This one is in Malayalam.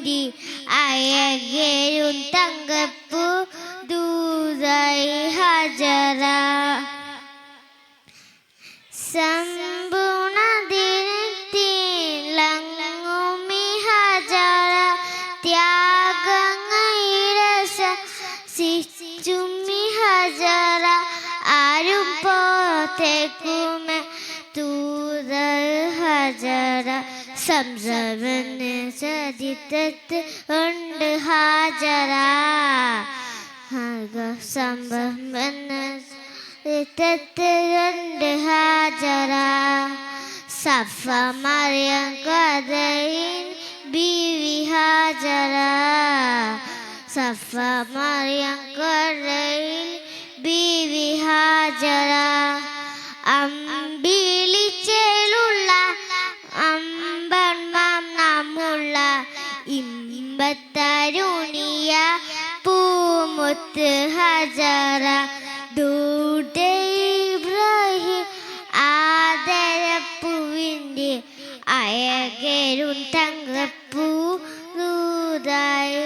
പൂവിൻ്റെ അഴകേറും തങ്കപ്പൂ ദൂതായി ഹജറ സമ്പൂർണ്ണതിരുത്തിളങ്ങുമി ഹജറ ത്യാഗങ്ങയിരസിച്ചുമി ഹജറ ആരും പോത്തേക്കുമെ തൂതൽ ഹജറ സംസമെന്ന് ചരിത്രത്ത് ഉണ്ട് ഹാജറ സംഭവമെന്ന് ചരിത്രത്തിലുണ്ട് ഹാജറ സഫ മറിയം കഥയിൽ ബീവി ഹാജറ സഫ മറിയം കഥയിൽ ബീവി ഹാജറ അമ്പിളിച്ചേലുള്ള അമ്പന്മാം നാമുള്ള ഇമ്പത്തരുണിയ പൂമുത്ത് ഹജറ ദൂടെ ഇബ്രാഹിം ആദരപ്പൂവിൻ്റെ അഴകേറും തങ്കപ്പൂ ദൂതായി